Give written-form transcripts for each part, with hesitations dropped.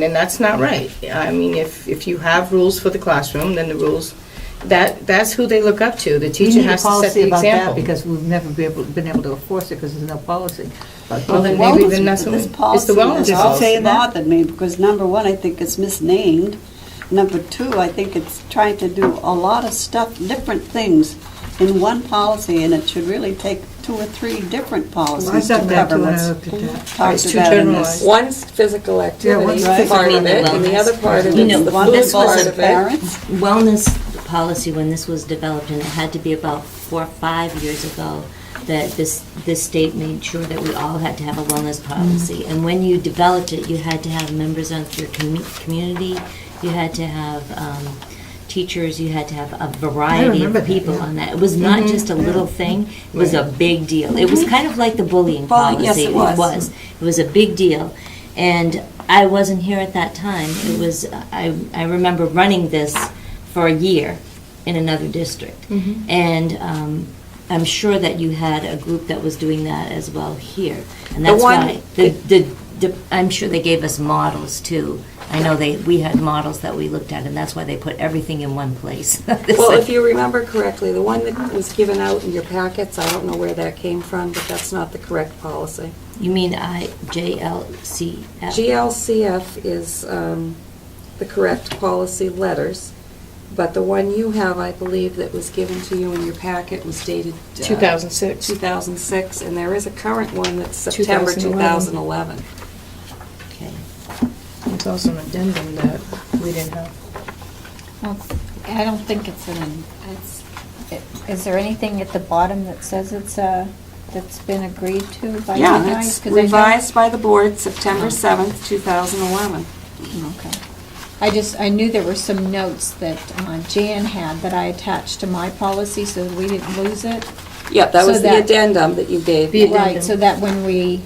And that's not right. I mean, if you have rules for the classroom, then the rules, that's who they look up to. The teacher has to set the about example. that because we've never been able to enforce it because there's no policy. But Well, then maybe then that's what This it's the policy wellness has policy. saying that? bothered me, because number one, I think it's misnamed. Number two, I think it's trying to do a lot of stuff, different things in one policy, and it should really take 2 or 3 different policies I to thought that cover too when I what's looked at that. talked It's too about in generalized. this. One's physical activity, one's part physical of it, and the wellness. other part of You it know, is the One food is part also of it. parents. Wellness policy, when this was developed, and it had to be about 4 or 5 years ago, that this state made sure that we all had to have a wellness policy. And when you developed it, you had to have members of your community, you had to have teachers, you had to have a variety remember of that, people yeah. on that. It was not just a little thing, it was a big deal. It was kind of like the bullying Bullying, yes, policy. it was. It was a big deal. And I wasn't here at that time. It was, I remember running this for a year in another district. And I'm sure that you had a group that was doing that as well here. And that's why, I'm sure they gave us models too. I know we had models that we looked at, and that's why they put everything in one place. Well, if you remember correctly, the one that was given out in your packets, I don't know where that came from, but that's not the correct policy. You mean JLCF? GLCF is the correct policy letters, but the one you have, I believe, that was given to you in your packet was dated 2006. 2006, and there is a current one that's September 2011. 2011. Okay. It's also an addendum that we didn't have. Well, I don't think it's is there anything at the bottom that says that's been agreed to by you Yeah, guys? it's 'Cause I know- revised by the board September 7th, 2011. Okay. I knew there were some notes that Jan had that I attached to my policy so that we didn't lose it. Yep, that So was the that- addendum that you gave The me. Right, so that when we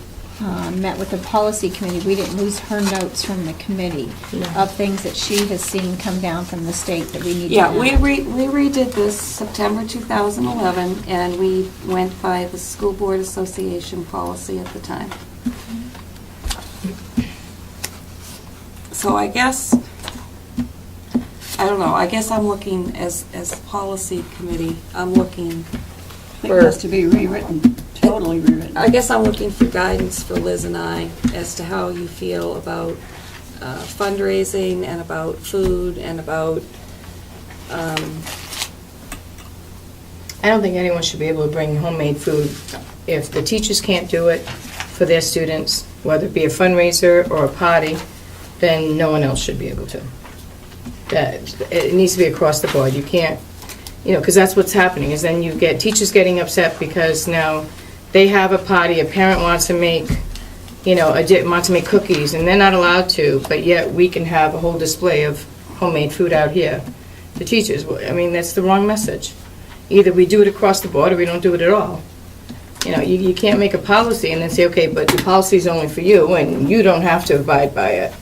met with the policy committee, we didn't lose her notes from the committee of things that she has seen come down from the state that we need to Yeah, add. we redid this September 2011, and we went by the School Board Association policy at the time. So I guess, I don't know, I guess I'm looking, as policy committee, I'm looking I think it has to be rewritten, totally rewritten. I guess I'm looking for guidance for Liz and I as to how you feel about fundraising and about food and about, I don't think anyone should be able to bring homemade food. If the teachers can't do it for their students, whether it be a fundraiser or a party, then no one else should be able to. It needs to be across the board. You can't, because that's what's happening, is then you get teachers getting upset because now they have a party, a parent wants to make, wants to make cookies, and they're not allowed to, but yet we can have a whole display of homemade food out here. The teachers, I mean, that's the wrong message. Either we do it across the board or we don't do it at all. You can't make a policy and then say, okay, but the policy is only for you and you don't have to abide by it.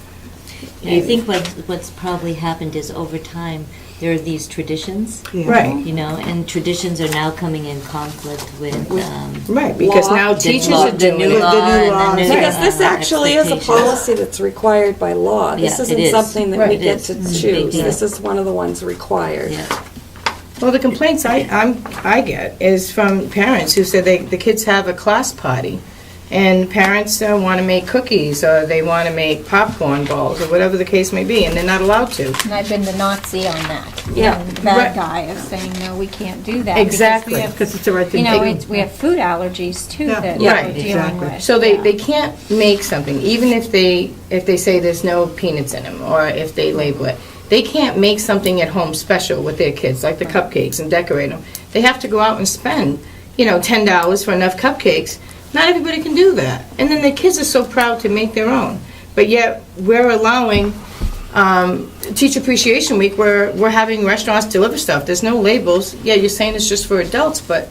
I think what's probably happened is over time, there are these traditions, Right. and traditions are now coming in conflict with Right, because law. now the teachers law- are doing the new it. law and the new because this actually is a expectations. policy that's required by law. This Yeah, it isn't is. something that we Right. get It to is. It's a big choose. deal. This is one of the ones required. Yeah. Well, the complaints I get is from parents who said the kids have a class party, and parents want to make cookies, or they want to make popcorn balls, or whatever the case may be, and they're not allowed to. And I've been the Nazi on that. Yeah. And the bad Right. guy of saying, no, we can't do that. Exactly. Because Because it's the right we thing have, to do. we have food allergies too Yeah. that Right. we're dealing Exactly. with. So Yeah. they can't make something, even if they say there's no peanuts in them, or if they label it. They can't make something at home special with their kids, like the cupcakes, and decorate them. They have to go out and spend, $10 for enough cupcakes. Not everybody can do that. And then the kids are so proud to make their own. But yet, we're allowing Teacher Appreciation Week, where we're having restaurants deliver stuff. There's no labels. Yeah, you're saying it's just for adults, but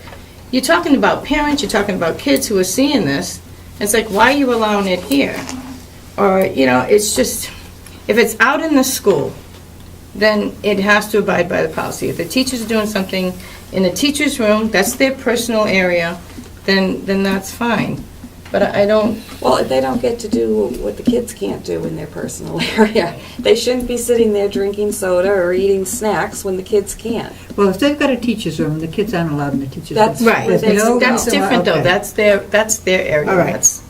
you're talking about parents, you're talking about kids who are seeing this. It's like, why are you allowing it here? Or, it's just, if it's out in the school, then it has to abide by the policy. If the teacher's doing something in the teacher's room, that's their personal area, then that's fine. But I don't, Well, they don't get to do what the kids can't do in their personal area. They shouldn't be sitting there drinking soda or eating snacks when the kids can't. Well, if they've got a teacher's room, the kids aren't allowed in the teacher's room. That's right, where they go. that's different though, Okay. that's their area. All right. That's-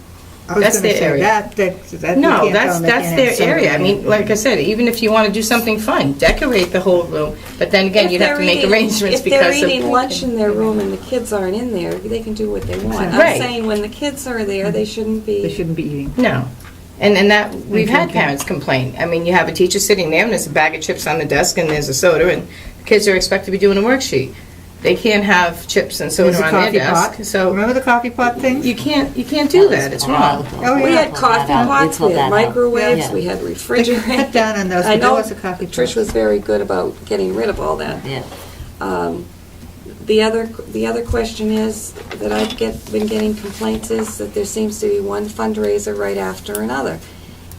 I was that's gonna their say, area. that No, you can't tell them they that's can't have their area. I soda. mean, like I said, even if you want to do something fun, decorate the whole room, but then again, If you'd have they're to make eating- arrangements If they're because eating of... lunch in their room and the kids aren't in there, they can do what they want. I'm Right. saying when the kids are there, they shouldn't They be. shouldn't be eating. No. And that, we've had drinking. parents complain. I mean, you have a teacher sitting there, and there's a bag of chips on the desk, and there's a soda, and the kids are expected to be doing a worksheet. They can't have chips and soda There's a on their coffee desk, pot. so Remember the coffee pot thing? you can't do that, it's wrong. Oh, We yeah. had coffee pots, we had microwaves, we had refrigerators. Cut down on those, I but there know was a coffee pot. Trish was very good about getting rid of all that. Yeah. The other question is, that I've been getting complaints is that there seems to be one fundraiser right after another.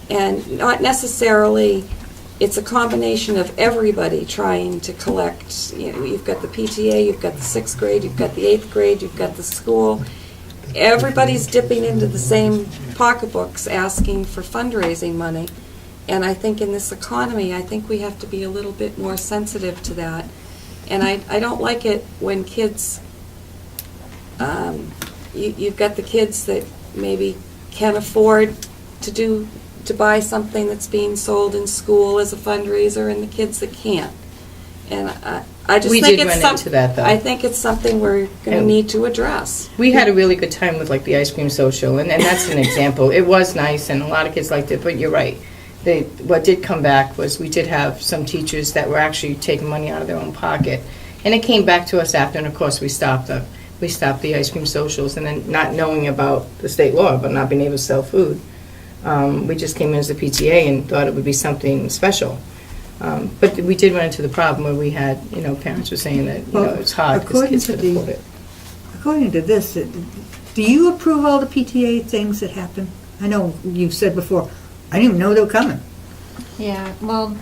And not necessarily, it's a combination of everybody trying to collect, you know, you've got the PTA, you've got the 6th grade, you've got the 8th grade, you've got the school. Everybody's dipping into the same pocketbooks asking for fundraising money. And I think in this economy, I think we have to be a little bit more sensitive to that. And I don't like it when kids, you've got the kids that maybe can afford to buy something that's being sold in school as a fundraiser, and the kids that can't. And I just We think did it's run into that, though. I think it's something we're going to And- need to address. We had a really good time with like the ice cream social, and that's an example. It was nice, and a lot of kids liked it, but you're right. What did come back was we did have some teachers that were actually taking money out of their own pocket. And it came back to us after, and of course, we stopped the ice cream socials, and then not knowing about the state law, but not being able to sell food. We just came in as a PTA and thought it would be something special. But we did run into the problem where we had, parents were saying that, it's hard because according kids to could the- afford it. According to this, do you approve all the PTA things that happen? I know you've said before, I didn't even know they were coming. Yeah, well,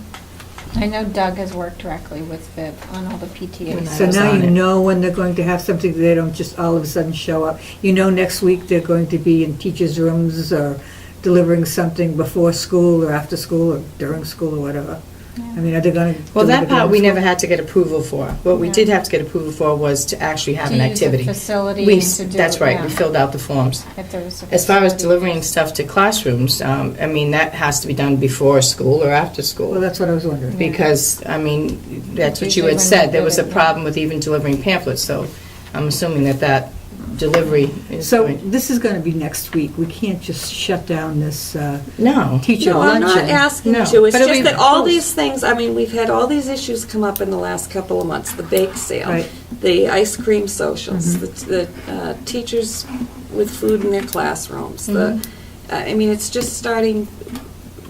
I know Doug has worked directly with Viv on all the PTAs. So was now on you it. know when they're going to have something, they don't just all of a sudden show up. You know next week they're going to be in teachers' rooms or delivering something before school or after school or during school or whatever. I mean, are they going to? Well, that part we never had to get approval for. What we Yeah. did have to get approval for was to actually have To an use the activity. facility We- and to do That's it, right, yeah. we filled out the forms. If there was a As far as facility. delivering stuff to classrooms, that has to be done before school or after Well, school. that's what I was wondering. Because, that's what you Usually had when said, we there did was a it, yeah. problem with even delivering pamphlets, so I'm assuming that delivery is So going... this is going to be next week. We can't just shut down this No. teacher No, I'm luncheon. not asking No, to. It's but it'll just be that all close. these things, we've had all these issues come up in the last couple of months. The bake sale, Right. the ice cream socials, the teachers with food in their classrooms. It's just starting,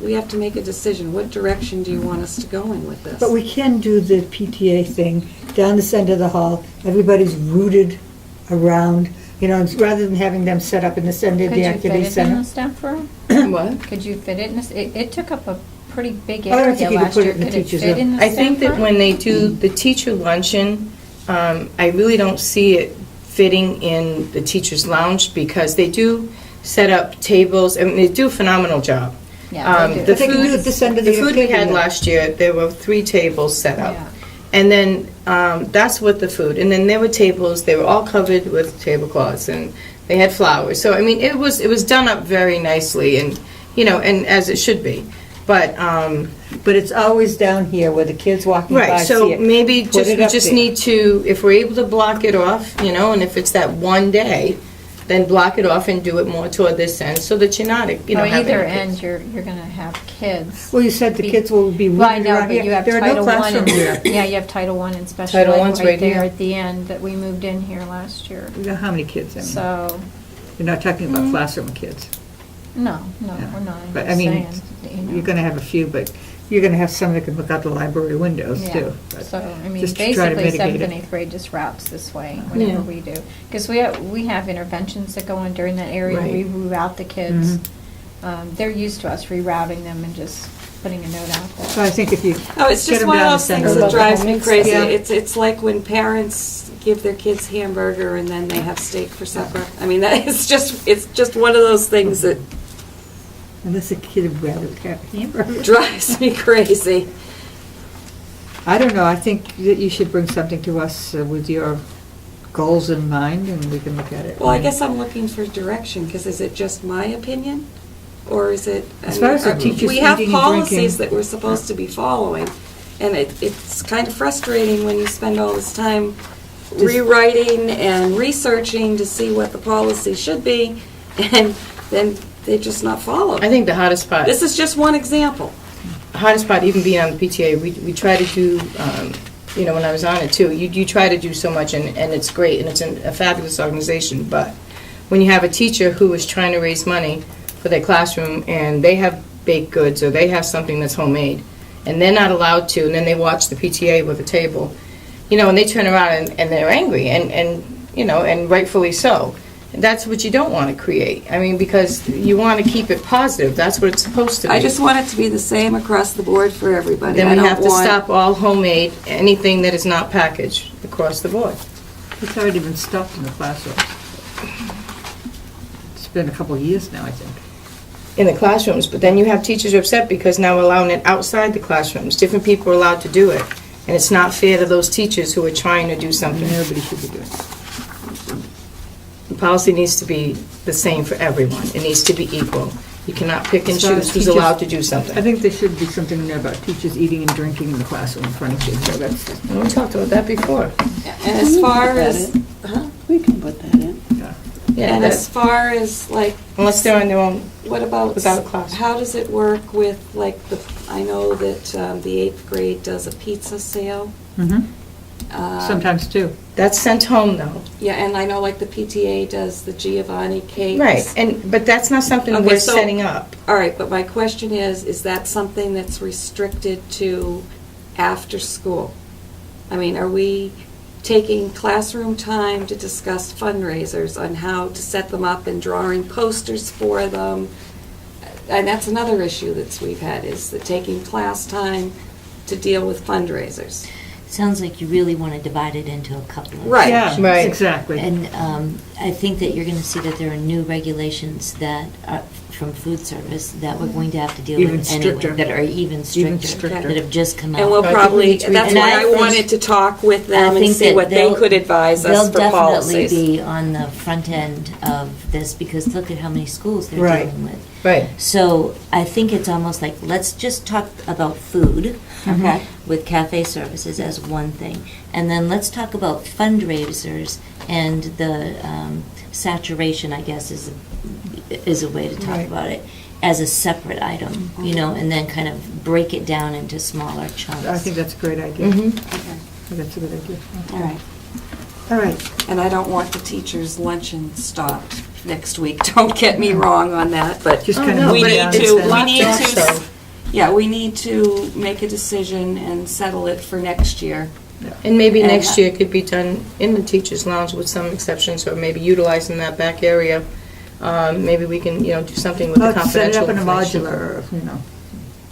we have to make a decision. What direction do you want us to go in with this? But we can do the PTA thing down the center of the hall. Everybody's rooted around, rather than having them set up in the center of Could the you fit activity it in center. the staff room? What? Could you fit it in this, it took up a pretty big I don't area think you could last put it year. in the Could it teacher's fit room. in the I think staff that room? when they do the teacher luncheon, I really don't see it fitting in the teacher's lounge because they do set up tables, they do a phenomenal job. Yeah, they do. The But they can do it food, at this end of the the food we had activity. last year, there were 3 tables set up. Yeah. And then, that's with the food. And then there were tables, they were all covered with tablecloths, and they had flowers. So, it was done up very nicely, and, and as it should be. But, But it's always down here where the kids walking by right, see so it. maybe Put we it up just there. need to, if we're able to block it off, and if it's that one day, then block it off and do it more toward this end, so that you're not, Or having either kids. end, you're gonna have kids. Well, you said the kids will be Well, I rooted know, around but here. you have There are no Title I classrooms here. and, yeah, you have Title I and special Title ed I's right right there here. at the end that we moved in here last year. You know how many kids? So, You're not talking about classroom kids. no, Yeah. we're not. I'm But, just saying, you're going to have a few, but you're going to have some that can look out the library windows, Yeah. too. But So, just to try to basically, mitigate 7th it. and 8th grade just routes this way whenever Yeah. we do. Because we have interventions that go on during that area. Right. We reroute the kids. Mm-hmm. They're used to us rerouting them and just putting a note out So there. I think if you Oh, it's get just them one of down the those center things of that the- drives me crazy. Yeah. It's like when parents give their kids hamburger and then they have steak for supper. I mean, it's just one of those things that Unless a kid would rather have a hamburger. drives me crazy. I don't know, I think that you should bring something to us with your goals in mind, and we can look at it. Well, I guess I'm looking for direction, because is it just my opinion? Or is it? As far as the teachers we have eating and policies drinking- that we're supposed to be following, and it's kind of frustrating when you spend all this time rewriting and researching to see what the policy should be, and then they're just not followed. I think the hardest part. This is just one example. Hardest part, even being on the PTA, we try to do, when I was on it too, you try to do so much, and it's great, and it's a fabulous organization, but when you have a teacher who is trying to raise money for their classroom, and they have baked goods, or they have something that's homemade, and they're not allowed to, and then they watch the PTA with a table, and they turn around and they're angry, and rightfully so. That's what you don't want to create. I mean, because you want to keep it positive. That's what it's supposed to be. I just want it to be the same across the board for everybody. Then I we don't have to want- stop all homemade, anything that is not packaged across the board. It's already been stopped in the classroom. It's been a couple of years now, I think. In the classrooms, but then you have teachers who are upset because now we're allowing it outside the classrooms. Different people are allowed to do it. And it's not fair to those teachers who are trying to do something. Nobody should be doing it. The policy needs to be the same for everyone. It needs to be equal. You cannot pick and As far as choose who's teachers- allowed to do I something. think there should be something in there about teachers eating and drinking in the classroom in front of kids, so that's, And we talked about that before. And as far Put that as, in. We can put that in. Yeah, and as that- far as like, unless they're on their own. what about? Without a class. How does it work with like I know that the 8th grade does a pizza sale. sometimes too. That's sent home though. Yeah, and I know like the PTA does the Giovanni cakes. Right, but that's not something Okay, we're so- setting up. All right, but my question is that something that's restricted to after school? I mean, are we taking classroom time to discuss fundraisers on how to set them up and drawing posters for them? And that's another issue that we've had, is that taking class time to deal with fundraisers. Sounds like you really want to divide it into a couple of. Right. Yeah, Right. exactly. And I think that you're going to see that there are new regulations that are from food service that we're going to have to deal Even with anyway, stricter. that are even stricter, stricter. that have just come out. And we'll I think we probably, need to that's And why I I think- wanted to talk with I them and think see that what they they'll- could advise us for They'll policies. definitely be on the front end of this, because look at how many schools they're Right. dealing with. Right. So I think it's almost like, let's just talk about food. Okay. With cafe services as one thing. And then let's talk about fundraisers and the saturation, I guess, is a way to talk Right. about it, as a separate item, and then kind of break it down into smaller chunks. I think that's a great idea. Mhm. I think that's a good idea. All right. All right. And I don't want the teachers' luncheon stopped next week. Don't get me wrong on that, but Just Oh, kind no, of we but need down to, and we send- need to, Also- yeah, we need to make a decision and settle it for next year. And maybe And next ha- year could be done in the teacher's lounge with some exceptions, or maybe utilizing that back area. Maybe we can, do something with the Oh, set it confidential up in a information. modular,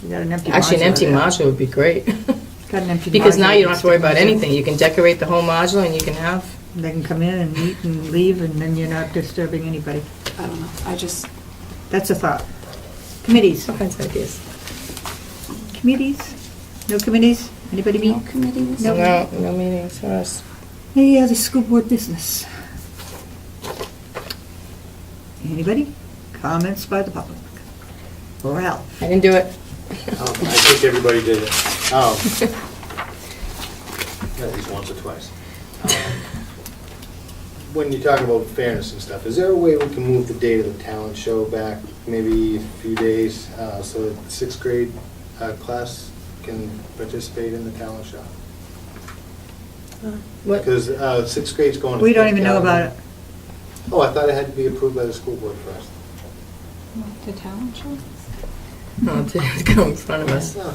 you got an empty modular. Actually, an empty there. modular would be great. Got an empty Because now modular you don't have to worry about stick in. anything. You can decorate the whole modular and you can have, They can come in and eat and leave, and then you're not disturbing anybody. I don't know, I just, That's a thought. Committees. all kinds of ideas. Committees? No committees? Anybody meet? no committees? No meetings for us. Any other school board business? Anybody? Comments by the public? Ralph? I didn't do it. I think everybody did it. At least once or twice. When you talk about fairness and stuff, is there a way we can move the date of the talent show back maybe a few days so that the 6th grade class can participate in the talent show? What? Because 6th grade's going to... We don't even know about it. Oh, I thought it had to be approved by the school board first. The talent show? Oh, to come in front of us. No.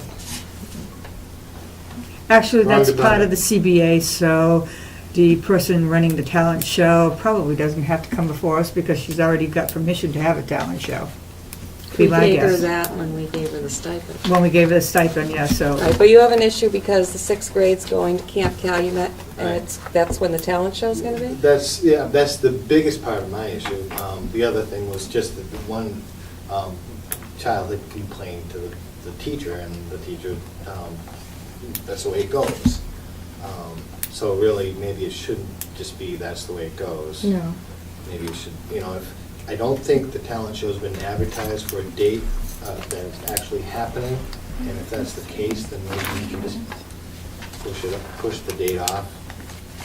Actually, Wrong that's department. part of the CBA, so the person running the talent show probably doesn't have to come before us because she's already got permission to have a talent show. be We my gave her guess. that when we gave her the stipend. When we gave her the stipend, yeah, so. Right, but you have an issue because the sixth grade's going to Camp Calumet, and Right. that's when the talent show's gonna be? That's the biggest part of my issue. The other thing was just that the one child had complained to the teacher, and the teacher, that's the way it goes. So really, maybe it shouldn't just be that's the way it goes. No. Maybe you should, I don't think the talent show's been advertised for a date that it's actually happening, and if that's the case, then maybe you can just push the date off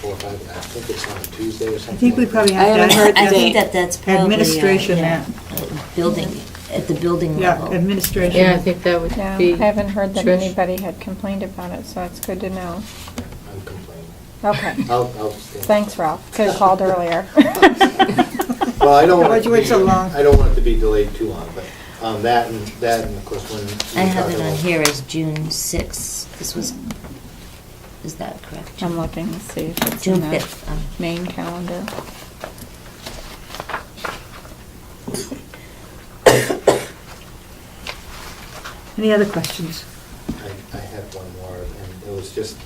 4 or 5, I think it's on a Tuesday or something. I think we like probably that. have to. I haven't heard the I think date. that's probably. Administration, yeah, yeah. Building, at the building Yeah, level. administration. Yeah, I think that would Yeah, be. I haven't heard that Trish. anybody had complained about it, so it's good to know. I'm complaining. Okay. I'll stand. Thanks, Ralph. Could have called earlier. Well, I don't want Why'd it you to wait be, so long? I don't want it to be delayed too long, but that and of course when. I we have talk it on about- here as June 6th. This was, is that correct? I'm looking to see if it's June in the 5th. main calendar. Any other questions? I had one more, and it was just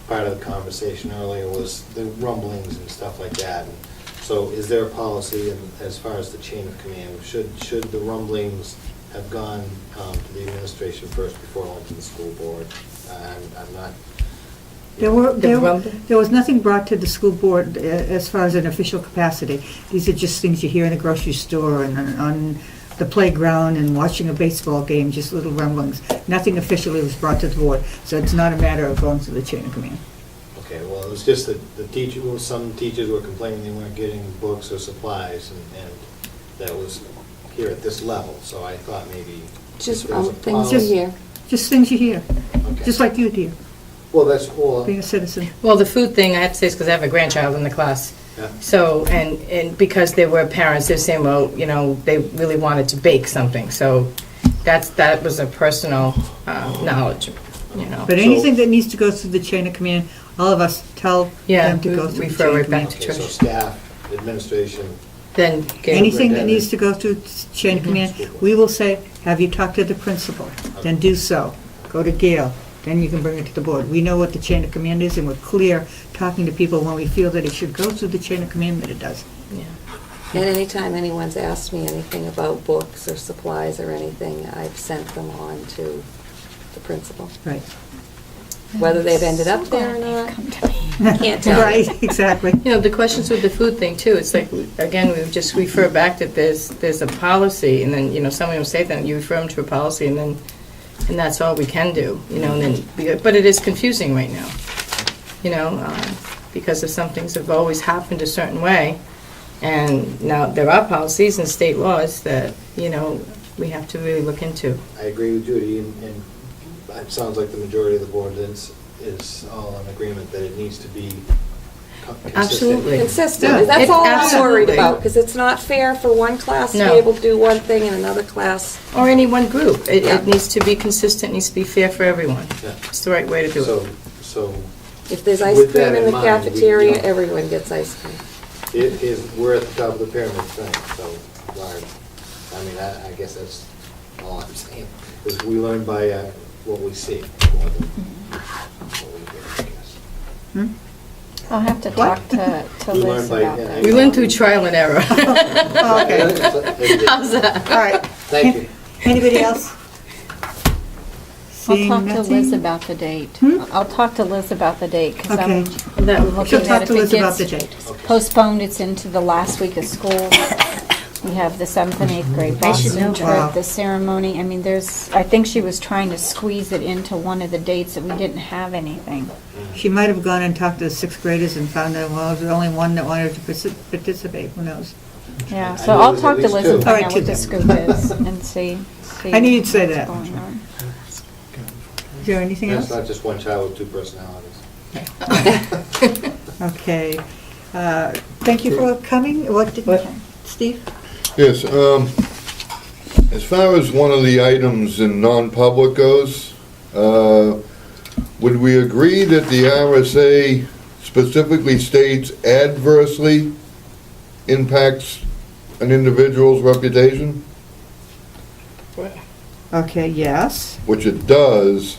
part of the conversation earlier was the rumblings and stuff like that. And so is there a policy as far as the chain of command? Should the rumblings have gone to the administration first before it went to the school board? I'm not. There was nothing brought to the school board as far as an official capacity. These are just things you hear in the grocery store and on the playground and watching a baseball game, just little rumblings. Nothing officially was brought to the board, so it's not a matter of going through the chain of command. Okay, well, it was just that some teachers were complaining they weren't getting books or supplies, and that was here at this level, so I thought maybe. Just if there was a things you policy- hear. Just things you hear, Okay. just like you hear, Well, being a citizen. Well, the food thing, I have to say, is because I have a grandchild in the class. yeah. So, and because there were parents, they're saying, well, they really wanted to bake something. So that was a personal knowledge, But anything that needs to go through the chain of command, all of us tell Yeah, them to we go through the refer chain right of back command. to Okay, so Trish. staff, administration, Then get, Anything that needs to go through chain of command, we will say, have you talked to the principal? Then do so. Go to Gail, then you can bring it to the board. We know what the chain of command is, and we're clear talking to people when we feel that it should go through the chain of command, that it does. yeah. And anytime anyone's asked me anything about books or supplies or anything, I've sent them on to the principal. Right. Whether they've ended up there or not, can't tell. Right, exactly. The questions with the food thing too, it's like, again, we just refer back that there's a policy, and then, someone will say that, you refer them to a policy, and that's all we can do, and then, but it is confusing right now, because of some things have always happened a certain way, and now there are policies and state laws that, we have to really look into. I agree with Judy, and it sounds like the majority of the board is all in agreement that it needs to be consistent. Absolutely. Consistent, Yeah. and that's all I'm worried Absolutely. about, because it's not fair for one class to be No. able to do one thing and another class. Or any one group. Yeah. It needs to be consistent, needs to be fair for everyone. Yeah. It's the right way to do it. So If there's ice With cream that in in the mind, we- cafeteria, everyone gets ice cream. we're at the top of the pyramid thing, so, I guess that's all I'm saying, is we learn by what we see more than what we hear, I guess. I'll have to talk to We Liz learn by- about yeah, that. We learn through trial and error. Oh, okay, How's that? all right. Thank you. Anybody else? I'll Seeing talk to nothing? Liz about the date. I'll talk to Liz about the date, because Okay. I'm She'll looking talk at if to Liz it about the gets date. postponed, it's into the last week of school. We have the 7th and 8th grade I should know. Boston Wow. trip, the ceremony. I mean, I think she was trying to squeeze it into one of the dates that we didn't have anything. She might have gone and talked to the 6th graders and found out, well, there's only one that wanted to participate, who knows? Yeah, I so know I'll there's talk at to least Liz two. and All right, find out what two the then. scoop is and see. I knew you'd say what's that. going on. Is there anything That's else? not just one child with two personalities. Okay. Thank you for coming. What did, Steve? Yes, as far as one of the items in non-public goes, would we agree that the RSA specifically states adversely impacts an individual's reputation? Okay, yes. which it does.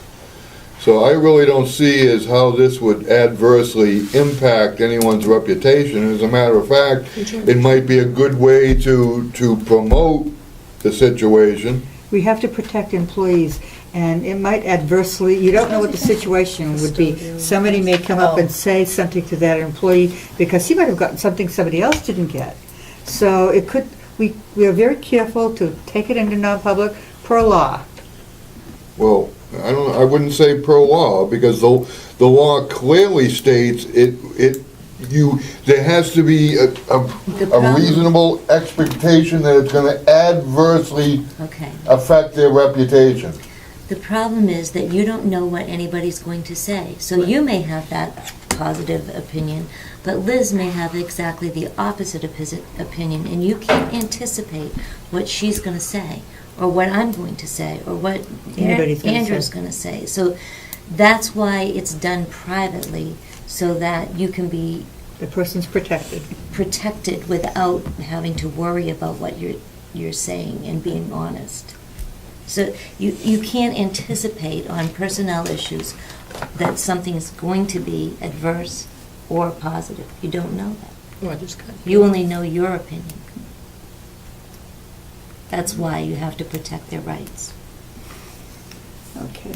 So I really don't see as how this would adversely impact anyone's reputation. As a matter of fact, it might be a good way to promote the situation. We have to protect employees, and it might adversely, you don't know what the situation would be. Somebody may come up and say something to that employee because he might have gotten something somebody else didn't get. So it could, we are very careful to take it into non-public per law. Well, I wouldn't say pro law, because the law clearly states there has to be a reasonable expectation that it's gonna adversely Okay. affect their reputation. The problem is that you don't know what anybody's going to say. So you may have that positive opinion, but Liz may have exactly the opposite opinion, and you can't anticipate what she's going to say, or what I'm going to say, or what Anybody's gonna Andrew's say. going to say. So that's why it's done privately, so that you can be The person's protected. protected without having to worry about what you're saying and being honest. So you can't anticipate on personnel issues that something is going to be adverse or positive. You don't know that. You only know your opinion. That's why you have to protect their rights. Okay.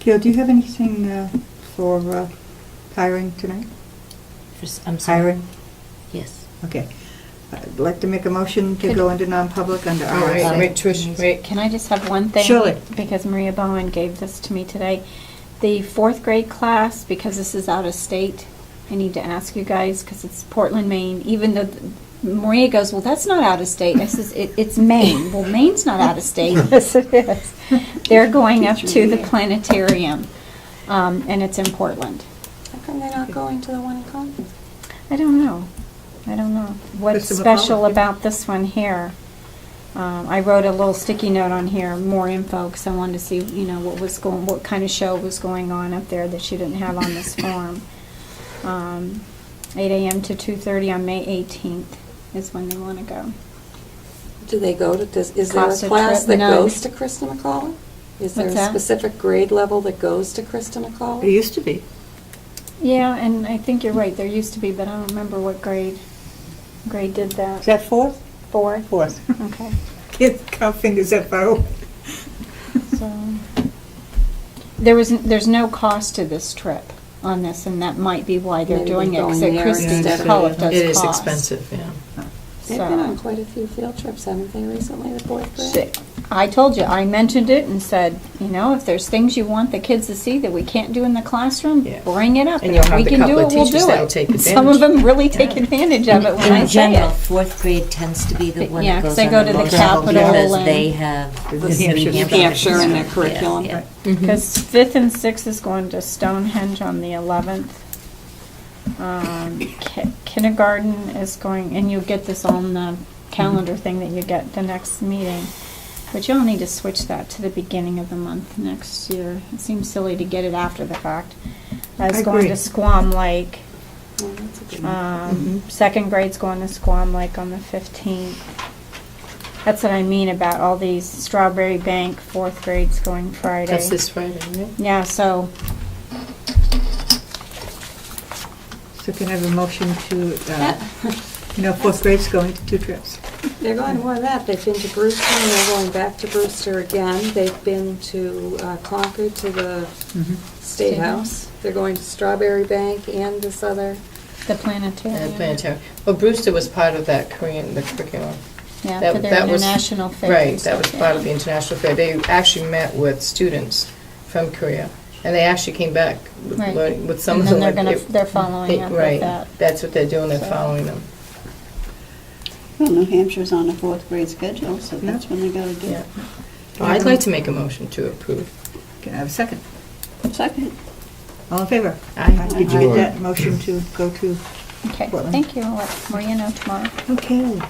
Gail, do you have anything for hiring tonight? I'm sorry. Hiring? Yes. Okay. I'd like to make a motion to go into non-public under All right, RSA. wait, Trish, wait. Can I just have one thing? Surely. Because Maria Bowen gave this to me today. The fourth grade class, because this is out of state, I need to ask you guys, because it's Portland, Maine, even though Maria goes, well, that's not out of state. I says, it's Maine. Well, Maine's not out of state. Yes, it is. They're going up to the planetarium, and it's in Portland. How come they're not going to the one in Concord? I don't know. What's Mr. special McCullough? about this one here? I wrote a little sticky note on here, more info, because I wanted to see, what kind of show was going on up there that she didn't have on this form. 8 a.m. to 2:30 on May 18th is when they want to go. Do they go to, is there a Cost a class trip, that no. goes to Krista McCauley? Is there a What's that? specific grade level that goes to Krista It McCauley? used to be. Yeah, and I think you're right. There used to be, but I don't remember what grade did that. Is that fourth? Fourth. Fourth. Okay. Can't count fingers that far. So there's no cost to this trip on this, and that might be why they're Maybe doing it. going Because there Christine instead of- McCullough does It is cost. expensive, yeah. They've been on quite a few field trips, haven't they, recently, the fourth grade? I told you, I mentioned it and said, if there's things you want the kids to see that we can't do in the classroom, Yeah. bring it up. And you'll If we have a can do couple it, of we'll teachers do that'll it. take Some of advantage. them really take advantage of it when I In say general, it. fourth grade tends to be the one Yeah, that 'cause goes they on go the to the most Capitol because and- they have The New Hampshire Hampshire. Hampshire in their Yeah, curriculum. yeah. Because 5th and 6th is going to Stonehenge on the 11th. Kindergarten is going, and you'll get this on the calendar thing that you get the next meeting. But you'll need to switch that to the beginning of the month next year. It seems silly to get it after the fact. I was I going agree. to Squam Lake. Oh, that's a good one. Second grade's going to Squam Lake on the 15th. That's what I mean about all these Strawberry Bank, fourth grade's going Friday. That's this Friday, right? Yeah, so So can I have a motion to, fourth grade's going to 2 trips. They're going more than that. They've been to Brewster, and they're going back to Brewster again. They've been to Concord, to the State House. They're going to Strawberry Bank and this other. the planetarium. Planetarium. Well, Brewster was part of that the curriculum. Yeah, That- for their that was- international fair. Right, and that was stuff, part yeah. of the international fair. They actually met with students from Korea, and they actually came back Right. with some And of then them. they're following up with Right, that. that's what they're doing, they're So- following them. Well, New Hampshire's on a fourth grade schedule, so that's when they gotta do Yeah. it. Well, I'd like to make a motion to approve. Can I have a second? Second. All in favor? Aye. Did you get that motion to go to? Okay, Portland. thank you. I'll let Maria know tomorrow. Okay.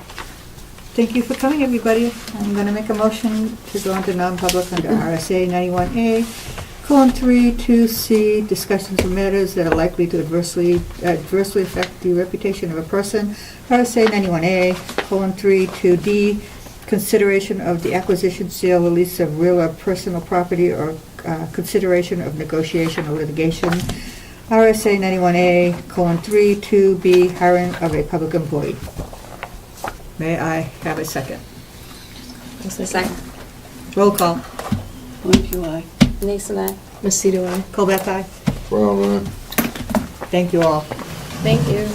Thank you for coming, everybody. I'm going to make a motion to go into non-public under RSA 91A:3 to C, discussions of matters that are likely to adversely affect the reputation of a person. RSA 91A:3 to D, consideration of the acquisition, sale, or lease of real or personal property, or consideration of negotiation or litigation. RSA 91A:3, 2B, hiring of a public employee. May I have a second? Second. Roll call. Won't I? Nason, I. Mosquito, aye. Colbeck, aye. Well, Thank you all. Thank you.